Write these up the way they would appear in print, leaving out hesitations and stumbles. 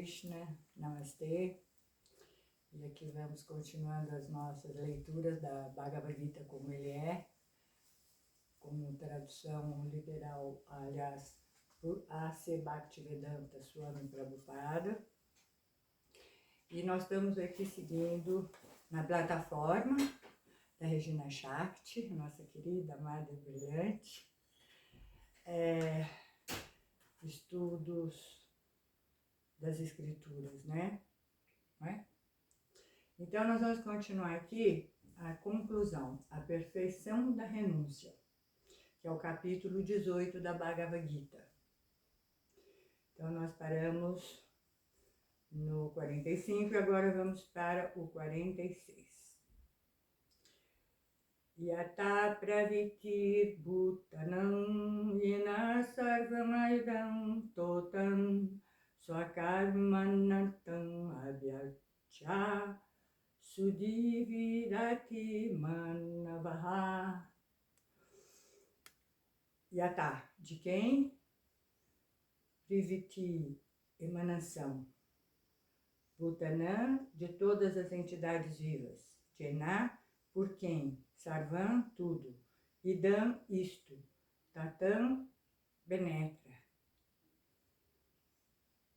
Krishna, Namastê. E aqui vamos continuando as nossas leituras da Bhagavad Gita como ele é, com tradução literal, aliás, por A.C. Bhaktivedanta Swami Prabhupada. E nós estamos aqui seguindo na plataforma da Regina Shakti, nossa querida, amada e brilhante, estudos das escrituras, né? Não é? Então, nós vamos continuar aqui a conclusão, a perfeição da renúncia, que é o capítulo 18 da Bhagavad Gita. Então, nós paramos no 45 e agora vamos para o 46. Yata pravitir bhutanam yena sarvamaidam totam swakarmanatam abhyacha sudividati manavaha. Yata, de quem? Priviti, emanação. Bhutanam, de todas as entidades vivas. Jena, por quem? Sarvam, tudo. Idam, isto. Tatam, penetra.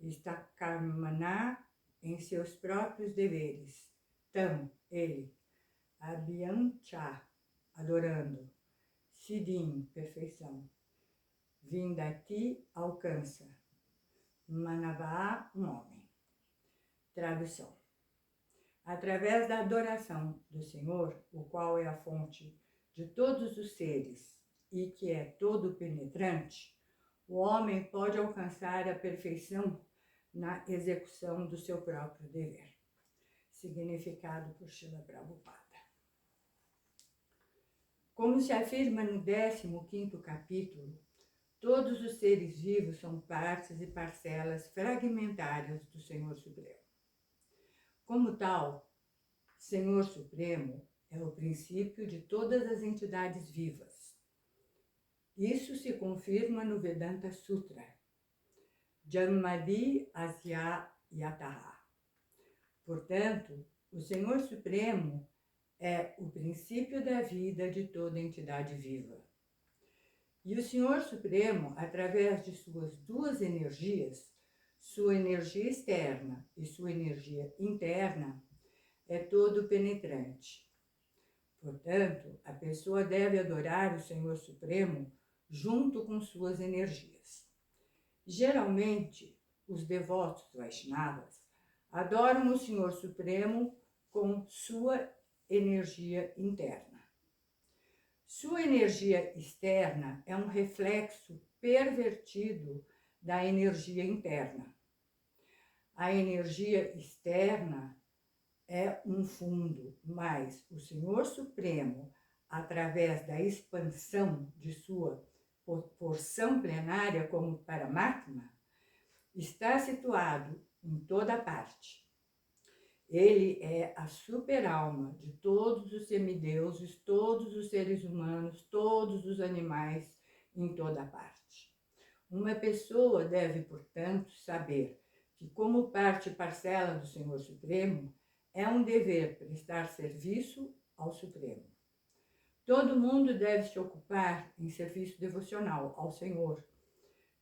Istakarmana, em seus próprios deveres. Tam, ele. Abhyancha, adorando. Siddhim, perfeição. Vindati, alcança. Manava, um homem. Tradução. Através da adoração do Senhor, o qual é a fonte de todos os seres e que é todo penetrante, o homem pode alcançar a perfeição na execução do seu próprio dever. Significado por Srila Prabhupada. Como se afirma no 15º capítulo, todos os seres vivos são partes e parcelas fragmentárias do Senhor Supremo. Como tal, Senhor Supremo é o princípio de todas as entidades vivas. Isso se confirma no Vedanta Sutra, Janmadi Asya Yataha. Portanto, o Senhor Supremo é o princípio da vida de toda entidade viva. E o Senhor Supremo, através de suas duas energias, sua energia externa e sua energia interna, é todo penetrante. Portanto, a pessoa deve adorar o Senhor Supremo junto com suas energias. Geralmente, os devotos Vaishnavas adoram o Senhor Supremo com sua energia interna. Sua energia externa é um reflexo pervertido da energia interna. A energia externa é um fundo, mas o Senhor Supremo, através da expansão de sua porção plenária como Paramatma, está situado em toda parte. Ele é a super-alma de todos os semideuses, todos os seres humanos, todos os animais, em toda parte. Uma pessoa deve, portanto, saber que, como parte e parcela do Senhor Supremo, é um dever prestar serviço ao Supremo. Todo mundo deve se ocupar em serviço devocional ao Senhor,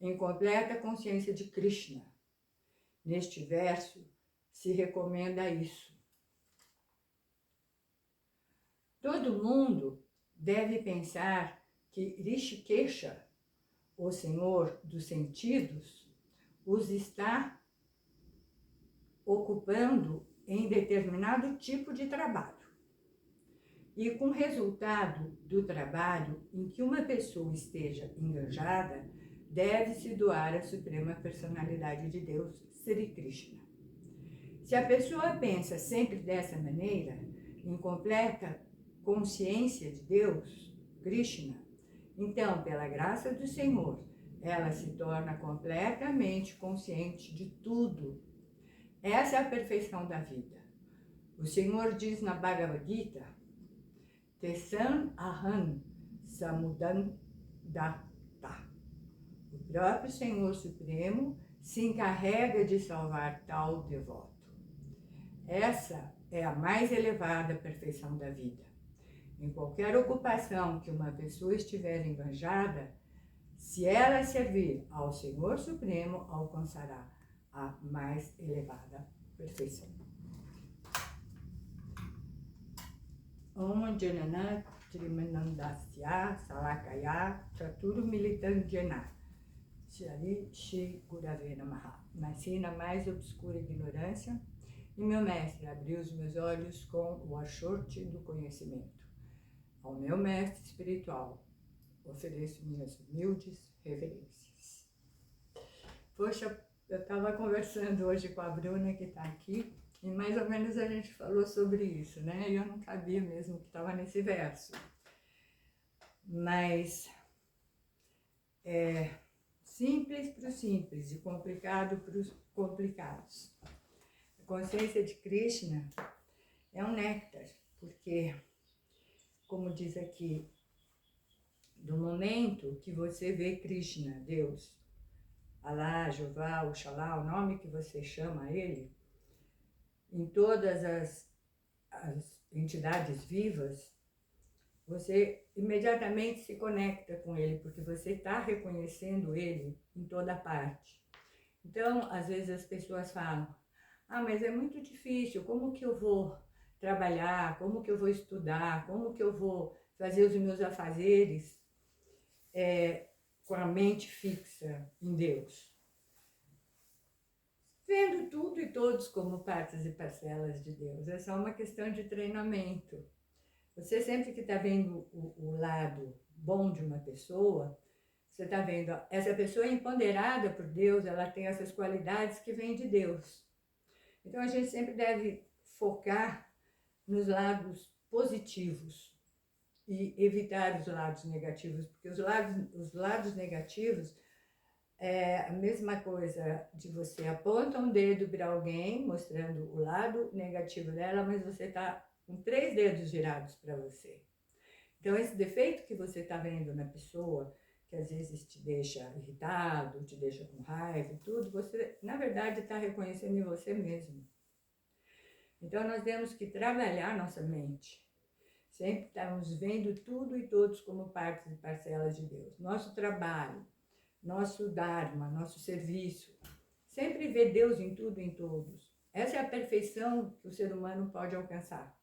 em completa consciência de Krishna. Neste verso, se recomenda isso. Todo mundo deve pensar que Rishikesha, o Senhor dos sentidos, os está ocupando em determinado tipo de trabalho. E com o resultado do trabalho em que uma pessoa esteja engajada, deve-se doar à Suprema Personalidade de Deus, Sri Krishna. Se a pessoa pensa sempre dessa maneira, em completa consciência de Deus, Krishna, então, pela graça do Senhor, ela se torna completamente consciente de tudo. Essa é a perfeição da vida. O Senhor diz na Bhagavad Gita, Tesan Aham Samudam Datta. O próprio Senhor Supremo se encarrega de salvar tal devoto. Essa é a mais elevada perfeição da vida. Em qualquer ocupação que uma pessoa estiver enganjada, se ela servir ao Senhor Supremo, alcançará a mais elevada perfeição. Om Janana Trimanandasya Salakaya Chaturu Militandjana Shri Shri Gurave Namaha. Nasci na mais obscura ignorância e meu mestre abriu os meus olhos com o achorte do conhecimento. Ao meu mestre espiritual ofereço minhas humildes reverências. Poxa, eu estava conversando hoje com a Bruna, que está aqui, e mais ou menos a gente falou sobre isso, né? E eu não sabia mesmo que estava nesse verso. Mas simples para os simples e complicado para os complicados. A consciência de Krishna é um néctar, porque, como diz aqui, do momento que você vê Krishna, Deus, Alá, Jeová, Oxalá, o nome que você chama ele, em todas as entidades vivas, você imediatamente se conecta com ele, porque você está reconhecendo ele em toda parte. Então, às vezes as pessoas falam, mas é muito difícil, como que eu vou trabalhar, como que eu vou estudar, como que eu vou fazer os meus afazeres com a mente fixa em Deus? Vendo tudo e todos como partes e parcelas de Deus. É só uma questão de treinamento. Você sempre que está vendo o lado bom de uma pessoa, você está vendo, essa pessoa é empoderada por Deus, ela tem essas qualidades que vêm de Deus. Então a gente sempre deve focar nos lados positivos e evitar os lados negativos, porque os lados negativos é a mesma coisa de você aponta um dedo para alguém, mostrando o lado negativo dela, mas você está com 3 dedos virados para você. Então, esse defeito que você está vendo na pessoa, que às vezes te deixa irritado, te deixa com raiva e tudo, você, na verdade, está reconhecendo em você mesmo. Então, nós temos que trabalhar nossa mente. Sempre estamos vendo tudo e todos como partes e parcelas de Deus. Nosso trabalho, nosso dharma, nosso serviço, sempre ver Deus em tudo e em todos. Essa é a perfeição que o ser humano pode alcançar.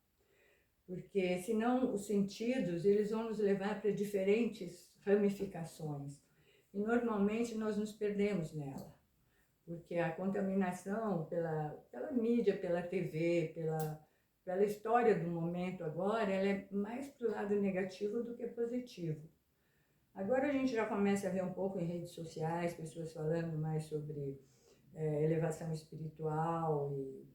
Porque senão os sentidos, eles vão nos levar para diferentes ramificações. E normalmente nós nos perdemos nela. Porque a contaminação pela mídia, pela TV, pela história do momento agora, ela é mais para o lado negativo do que positivo. Agora a gente já começa a ver um pouco em redes sociais, pessoas falando mais sobre elevação espiritual e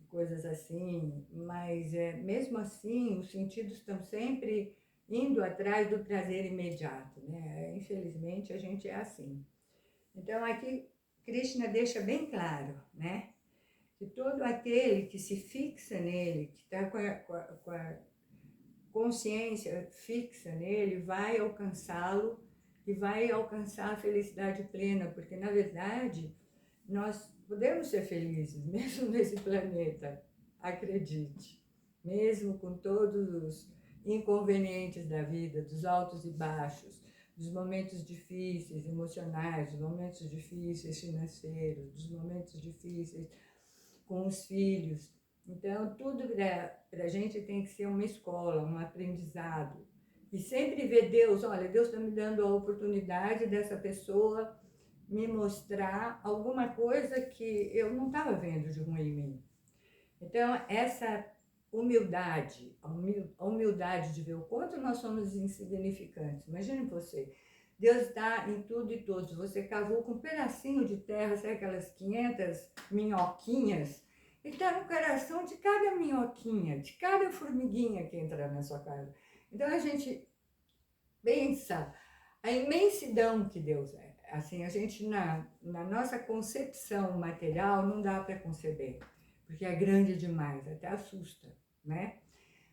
coisas assim, mas mesmo assim os sentidos estão sempre indo atrás do prazer imediato, né? Infelizmente a gente é assim. Então aqui Krishna deixa bem claro, né? Que todo aquele que se fixa nele, que está com a consciência fixa nele, vai alcançá-lo e vai alcançar a felicidade plena, porque na verdade nós podemos ser felizes, mesmo nesse planeta, acredite, mesmo com todos os inconvenientes da vida, dos altos e baixos, dos momentos difíceis emocionais, dos momentos difíceis financeiros, dos momentos difíceis com os filhos. Então, tudo para a gente tem que ser uma escola, um aprendizado. E sempre ver Deus, olha, Deus está me dando a oportunidade dessa pessoa me mostrar alguma coisa que eu não estava vendo de ruim em mim. Então, essa humildade, a humildade de ver o quanto nós somos insignificantes. Imagine você, Deus está em tudo e todos. Você cavou com um pedacinho de terra, sabe aquelas 500 minhoquinhas? Ele está no coração de cada minhoquinha, de cada formiguinha que entra na sua casa. Então a gente pensa a imensidão que Deus é. Assim, a gente na nossa concepção material não dá para conceber, porque é grande demais, até assusta, né?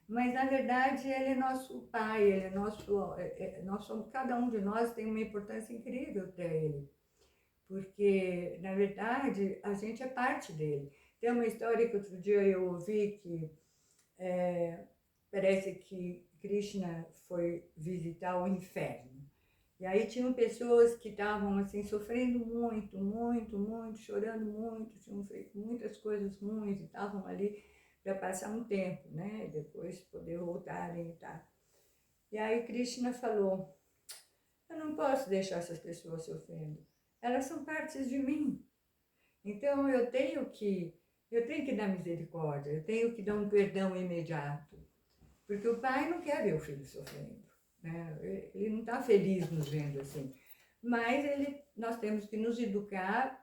Mas na verdade ele é nosso pai, ele é nosso, cada um de nós tem uma importância incrível para ele, porque, na verdade, a gente é parte dele. Tem uma história que outro dia eu ouvi que parece que Krishna foi visitar o inferno. E aí tinham pessoas que estavam assim sofrendo muito, muito, muito, chorando muito, tinham feito muitas coisas ruins e estavam ali para passar um tempo, né? E depois poder voltarem e tal. E aí Krishna falou: eu não posso deixar essas pessoas sofrendo. Elas são partes de mim. Então eu tenho que dar misericórdia, eu tenho que dar um perdão imediato. Porque o pai não quer ver o filho sofrendo, né? Ele não está feliz nos vendo assim. Mas nós temos que nos educar,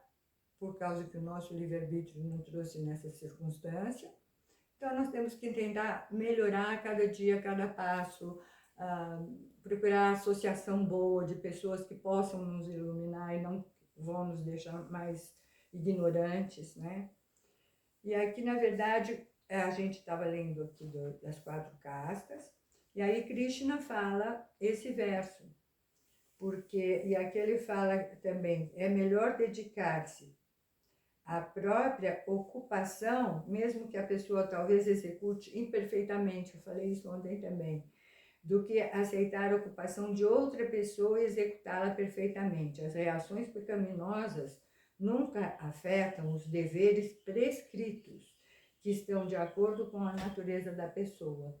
por causa que o nosso livre-arbítrio não trouxe nessa circunstância. Então nós temos que tentar melhorar a cada dia, a cada passo, procurar associação boa de pessoas que possam nos iluminar e não vão nos deixar mais ignorantes, né? E aqui, na verdade, a gente estava lendo aqui das 4 castas, e aí Krishna fala esse verso, e aqui ele fala também, é melhor dedicar-se à própria ocupação, mesmo que a pessoa talvez execute imperfeitamente, eu falei isso ontem também, do que aceitar a ocupação de outra pessoa e executá-la perfeitamente. As reações pecaminosas nunca afetam os deveres prescritos, que estão de acordo com a natureza da pessoa.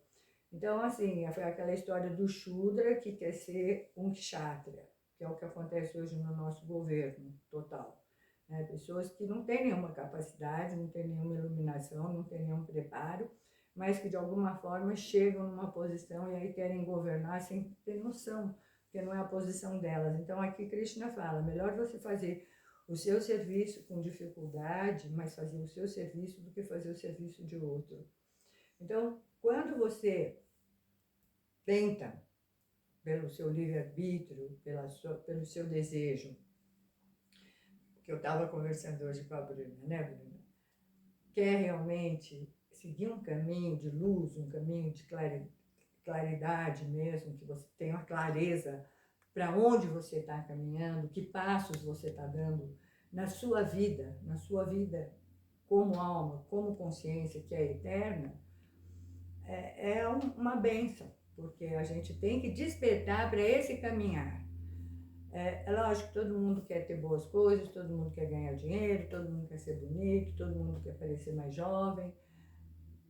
Então, assim, foi aquela história do Shudra que quer ser um Kshatriya, que é o que acontece hoje no nosso governo total. Pessoas que não têm nenhuma capacidade, não têm nenhuma iluminação, não têm nenhum preparo, mas que de alguma forma chegam numa posição e aí querem governar sem ter noção, porque não é a posição delas. Então aqui Krishna fala, melhor você fazer o seu serviço com dificuldade, mas fazer o seu serviço do que fazer o serviço de outro. Então, quando você tenta, pelo seu livre-arbítrio, pelo seu desejo, que eu estava conversando hoje com a Bruna, né, Bruna? Quer realmente seguir um caminho de luz, um caminho de claridade mesmo, que você tenha uma clareza para onde você está caminhando, que passos você está dando na sua vida como alma, como consciência que é eterna, uma bênção, porque a gente tem que despertar para esse caminhar. É lógico que todo mundo quer ter boas coisas, todo mundo quer ganhar dinheiro, todo mundo quer ser bonito, todo mundo quer parecer mais jovem.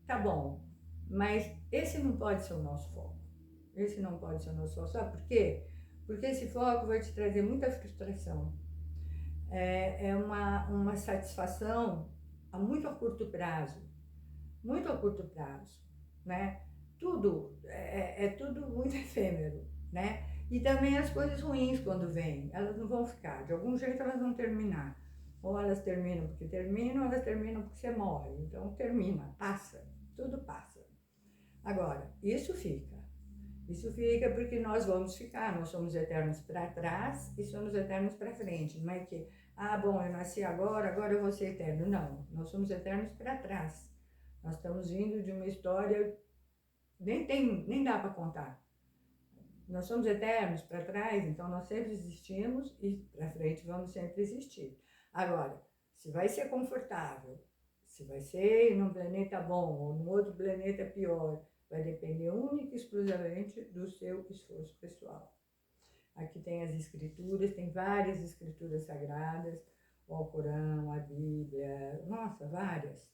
Tá bom, mas esse não pode ser o nosso foco. Esse não pode ser o nosso foco. Sabe por quê? Porque esse foco vai te trazer muita frustração. É uma satisfação muito a curto prazo. Muito a curto prazo, né? Tudo, tudo muito efêmero, né? E também as coisas ruins quando vêm, elas não vão ficar, de algum jeito elas vão terminar. Ou elas terminam porque terminam, ou elas terminam porque você morre. Então termina, passa, tudo passa. Agora, isso fica. Isso fica porque nós vamos ficar, nós somos eternos para trás e somos eternos para frente. Não é que, bom, eu nasci agora eu vou ser eterno. Não, nós somos eternos para trás. Nós estamos vindo de uma história, nem dá para contar. Nós somos eternos para trás, então nós sempre existimos e para frente vamos sempre existir. Agora, se vai ser confortável, se vai ser num planeta bom ou num outro planeta pior, vai depender única e exclusivamente do seu esforço pessoal. Aqui tem as escrituras, tem várias escrituras sagradas, o Alcorão, a Bíblia, nossa, várias.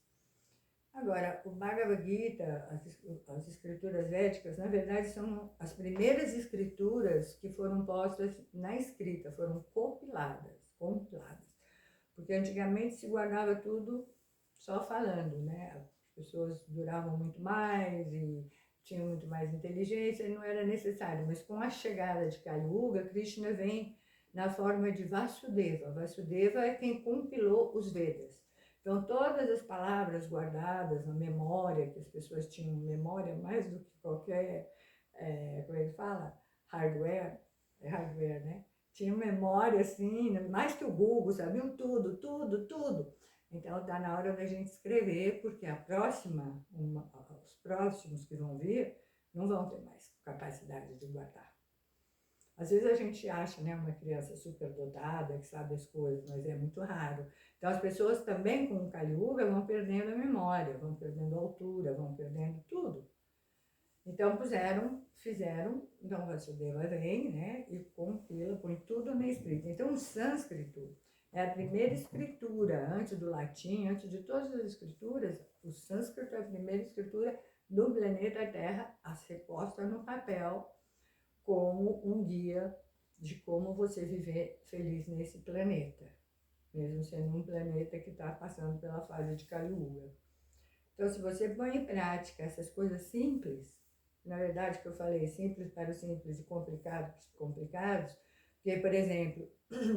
Agora, o Bhagavad Gita, as escrituras védicas, na verdade são as primeiras escrituras que foram postas na escrita, foram compiladas. Porque antigamente se guardava tudo só falando, né? As pessoas duravam muito mais e tinham muito mais inteligência e não era necessário. Mas com a chegada de Kali Yuga, Krishna vem na forma de Vasudeva. Vasudeva é quem compilou os Vedas. Então, todas as palavras guardadas na memória, que as pessoas tinham memória mais do que qualquer, como é que fala? Hardware, né? Tinham memória, assim, mais que o Google, sabiam tudo. Então, está na hora da gente escrever, porque os próximos que vão vir, não vão ter mais capacidade de guardar. Às vezes a gente acha, né, uma criança superdotada, que sabe as coisas, mas é muito raro. Então as pessoas também com o Kali Yuga vão perdendo a memória, vão perdendo a altura, vão perdendo tudo. Então fizeram, então Vasudeva vem, né, e compila, põe tudo na escrita. Então o sânscrito é a primeira escritura, antes do latim, antes de todas as escrituras, o sânscrito é a primeira escritura do planeta Terra a ser posta no papel como um guia de como você viver feliz nesse planeta, mesmo sendo um planeta que está passando pela fase de Kali Yuga. Então, se você põe em prática essas coisas simples, na verdade que eu falei, simples para os simples e complicados para os complicados, porque, por exemplo,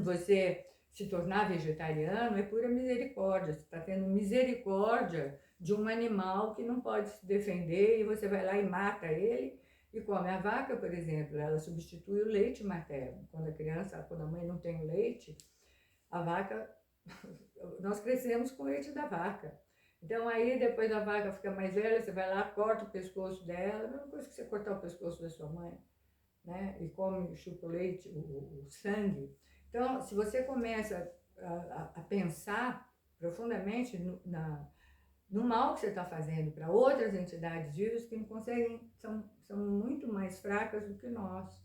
você se tornar vegetariano é pura misericórdia, você está tendo misericórdia de um animal que não pode se defender e você vai lá e mata ele e come. A vaca, por exemplo, ela substitui o leite materno. Quando a mãe não tem o leite, a vaca, nós crescemos com o leite da vaca. Então aí depois a vaca fica mais velha, você vai lá, corta o pescoço dela, a mesma coisa que você cortar o pescoço da sua mãe, né? E come, chupa o leite, o sangue. Então, se você começa a pensar profundamente no mal que você está fazendo para outras entidades vivas que não conseguem, são muito mais fracas do que nós,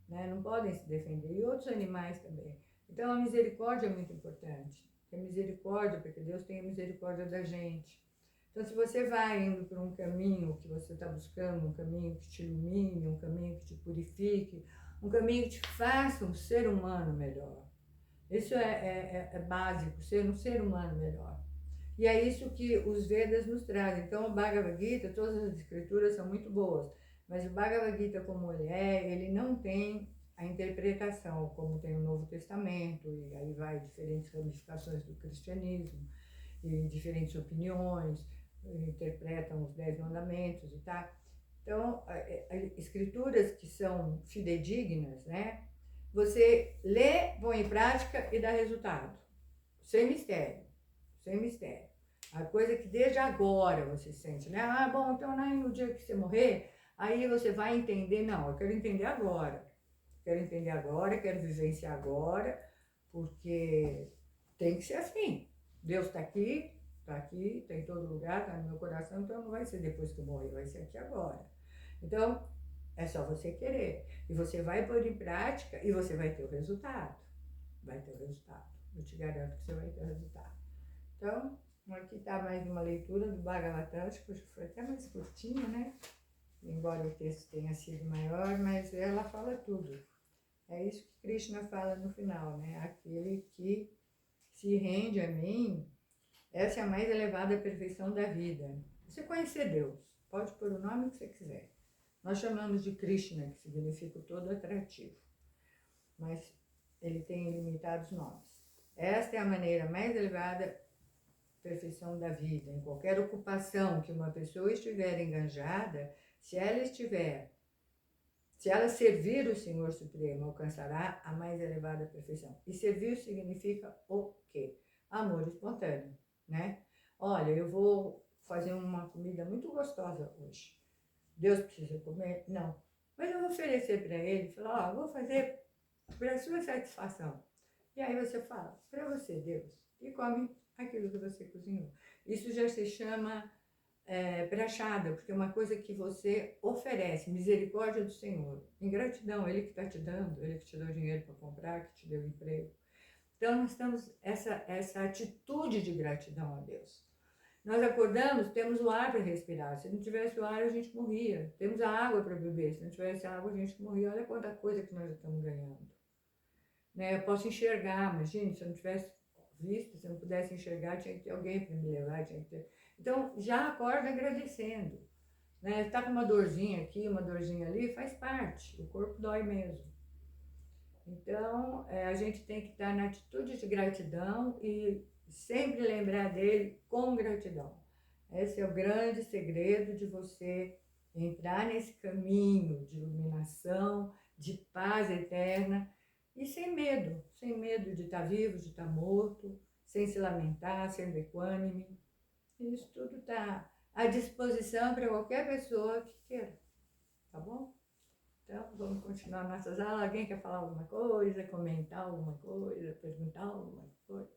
né? Não podem se defender, e outros animais também. Então a misericórdia é muito importante, a misericórdia, porque Deus tem a misericórdia da gente. Então se você vai indo por um caminho que você está buscando, um caminho que te ilumine, um caminho que te purifique, um caminho que te faça um ser humano melhor. Isso é básico, ser um ser humano melhor. E é isso que os Vedas nos trazem. Então, o Bhagavad Gita, todas as escrituras são muito boas, mas o Bhagavad Gita, como ele não tem a interpretação, como tem o Novo Testamento, e aí vai diferentes ramificações do cristianismo, e diferentes opiniões, interpretam os 10 mandamentos e tal. Então, escrituras que são fidedignas, né? Você lê, põe em prática e dá resultado. Sem mistério, sem mistério. A coisa que desde agora você sente, né? Ah, bom, então aí no dia que você morrer, aí você vai entender. Não, eu quero entender agora. Quero entender agora, quero vivenciar agora, porque tem que ser assim. Deus está aqui, está em todo lugar, está no meu coração, então não vai ser depois que eu morrer, vai ser aqui agora. Então, é só você querer. E você vai pôr em prática e você vai ter o resultado. Vai ter o resultado. Eu te garanto que você vai ter o resultado. Então, aqui está mais uma leitura do Bhagavatam, acho que foi até mais curtinho, né? Embora o texto tenha sido maior, mas ela fala tudo. É isso que Krishna fala no final, né? Aquele que se rende a mim, essa é a mais elevada perfeição da vida. Você conhecer Deus, pode pôr o nome que você quiser. Nós chamamos de Krishna, que significa o todo atrativo, mas ele tem ilimitados nomes. Esta é a maneira mais elevada perfeição da vida. Em qualquer ocupação que uma pessoa estiver enganjada, se ela servir o Senhor Supremo, alcançará a mais elevada perfeição. E servir significa o quê? Amor espontâneo, né? Olha, eu vou fazer uma comida muito gostosa hoje. Deus precisa comer? Não. Mas eu vou oferecer para ele, falar, vou fazer para a sua satisfação. E aí você fala, para você, Deus, e come aquilo que você cozinhou. Isso já se chama prachada, porque é uma coisa que você oferece, misericórdia do Senhor. Ingratidão, Ele que está te dando, Ele que te deu dinheiro para comprar, que te deu emprego. Então nós temos essa atitude de gratidão a Deus. Nós acordamos, temos o ar para respirar. Se não tivesse o ar, a gente morria. Temos a água para beber. Se não tivesse água, a gente morria. Olha quanta coisa que nós já estamos ganhando. Né? Eu posso enxergar, mas, gente, se eu não tivesse visto, se eu não pudesse enxergar, tinha que ter alguém para me levar. Tinha que ter... Então, já acorda agradecendo. Né? Tá com uma dorzinha aqui, uma dorzinha ali, faz parte. O corpo dói mesmo. Então, a gente tem que estar na atitude de gratidão e sempre lembrar dele com gratidão. Esse é o grande segredo de você entrar nesse caminho de iluminação, de paz eterna e sem medo de estar vivo, de estar morto, sem se lamentar, sendo equânime. Isso tudo está à disposição para qualquer pessoa que queira, tá bom? Então, vamos continuar nossas aulas. Alguém quer falar alguma coisa, comentar alguma coisa, perguntar alguma coisa?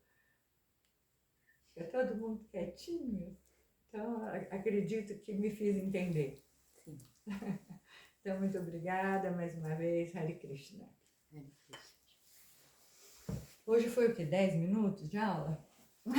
Fica todo mundo quietinho. Então, acredito que me fiz entender. Sim. Então, muito obrigada mais uma vez, Hare Krishna. Hare Krishna. Hoje foi o quê? 10 minutos de aula?